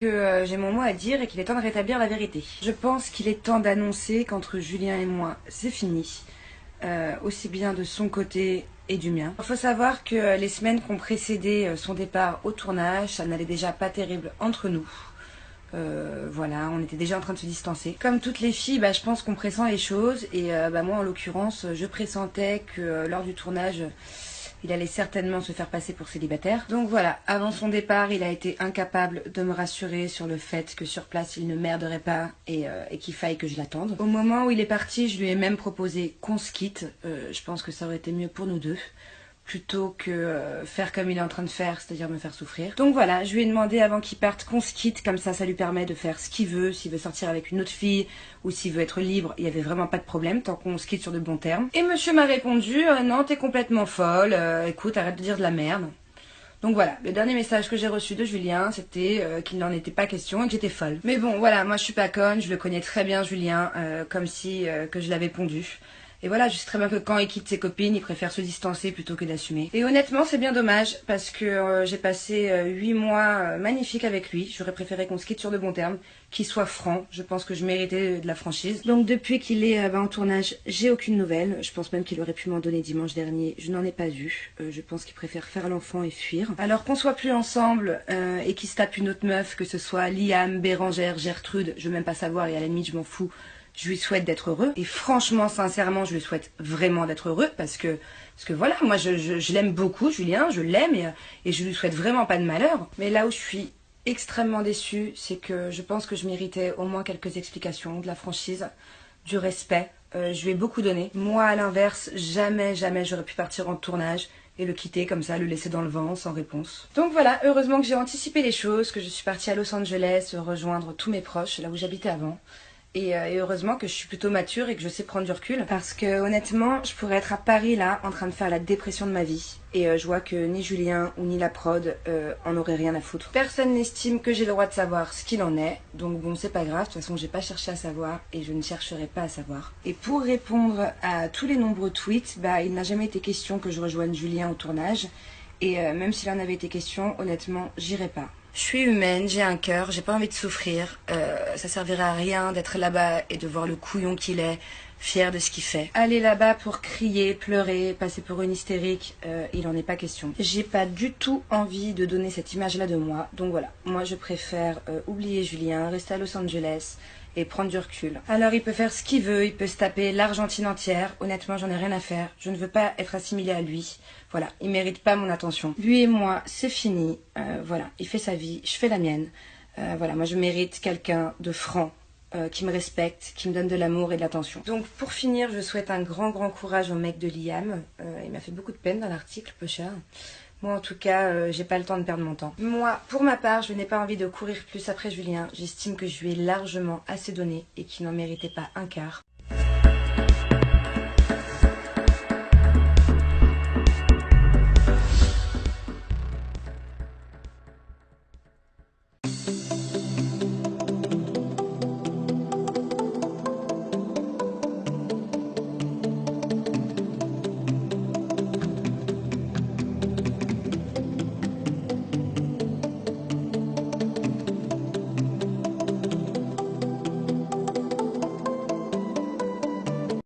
que j'ai mon mot à dire et qu'il est temps de rétablir la vérité. Je pense qu'il est temps d'annoncer qu'entre Julien et moi, c'est fini. Aussi bien de son côté et du mien. Il faut savoir que les semaines qui ont précédé son départ au tournage, ça n'allait déjà pas terrible entre nous. Voilà, on était déjà en train de se distancer. Comme toutes les filles, je pense qu'on pressent les choses et moi en l'occurrence, je pressentais que lors du tournage, il allait certainement se faire passer pour célibataire. Donc voilà, avant son départ, il a été incapable de me rassurer sur le fait que sur place, il ne merderait pas et qu'il faille que je l'attende. Au moment où il est parti, je lui ai même proposé qu'on se quitte. Je pense que ça aurait été mieux pour nous deux, plutôt que faire comme il est en train de faire, c'est-à-dire me faire souffrir. Donc voilà, je lui ai demandé avant qu'il parte qu'on se quitte, comme ça lui permet de faire ce qu'il veut, s'il veut sortir avec une autre fille ou s'il veut être libre, il n'y avait vraiment pas de problème tant qu'on se quitte sur de bons termes. Et monsieur m'a répondu, non t'es complètement folle, écoute arrête de dire de la merde. Donc voilà, le dernier message que j'ai reçu de Julien, c'était qu'il n'en était pas question et que j'étais folle. Mais bon, voilà, moi je suis pas conne, je le connais très bien Julien, comme si que je l'avais pondu. Et voilà, je sais très bien que quand il quitte ses copines, il préfère se distancer plutôt que d'assumer. Et honnêtement, c'est bien dommage, parce que j'ai passé 8 mois magnifiques avec lui. J'aurais préféré qu'on se quitte sur de bons termes, qu'il soit franc. Je pense que je méritais de la franchise. Donc depuis qu'il est en tournage, j'ai aucune nouvelle. Je pense même qu'il aurait pu m'en donner dimanche dernier. Je n'en ai pas eu. Je pense qu'il préfère faire l'enfant et fuir. Alors qu'on soit plus ensemble et qu'il se tape une autre meuf, que ce soit Liam, Bérangère, Gertrude, je veux même pas savoir et à la limite je m'en fous. Je lui souhaite d'être heureux et franchement, sincèrement, je lui souhaite vraiment d'être heureux parce que voilà, moi je l'aime beaucoup, Julien, je l'aime et je lui souhaite vraiment pas de malheur. Mais là où je suis extrêmement déçue, c'est que je pense que je méritais au moins quelques explications, de la franchise, du respect. Je lui ai beaucoup donné. Moi, à l'inverse, jamais j'aurais pu partir en tournage et le quitter comme ça, le laisser dans le vent sans réponse. Donc voilà, heureusement que j'ai anticipé les choses, que je suis partie à Los Angeles rejoindre tous mes proches, là où j'habitais avant. Et heureusement que je suis plutôt mature et que je sais prendre du recul. Parce que honnêtement, je pourrais être à Paris là, en train de faire la dépression de ma vie. Et je vois que ni Julien ou ni la prod en auraient rien à foutre. Personne n'estime que j'ai le droit de savoir ce qu'il en est. Donc bon, c'est pas grave, de toute façon j'ai pas cherché à savoir et je ne chercherai pas à savoir. Et pour répondre à tous les nombreux tweets, il n'a jamais été question que je rejoigne Julien au tournage. Et même s'il en avait été question, honnêtement, j'irai pas. Je suis humaine, j'ai un cœur, j'ai pas envie de souffrir. Ça servirait à rien d'être là-bas et de voir le couillon qu'il est, fier de ce qu'il fait. Aller là-bas pour crier, pleurer, passer pour une hystérique, il en est pas question. J'ai pas du tout envie de donner cette image-là de moi. Donc voilà, moi je préfère oublier Julien, rester à Los Angeles et prendre du recul. Alors il peut faire ce qu'il veut, il peut se taper l'Argentine entière. Honnêtement, j'en ai rien à faire. Je ne veux pas être assimilée à lui. Voilà, il mérite pas mon attention. Lui et moi, c'est fini. Voilà, il fait sa vie, je fais la mienne. Voilà, moi je mérite quelqu'un de franc, qui me respecte, qui me donne de l'amour et de l'attention. Donc pour finir, je souhaite un grand courage au mec de Liam. Il m'a fait beaucoup de peine dans l'article, peu cher. Moi en tout cas, j'ai pas le temps de perdre mon temps. Moi, pour ma part, je n'ai pas envie de courir plus après Julien. J'estime que je lui ai largement assez donné et qu'il n'en méritait pas un quart.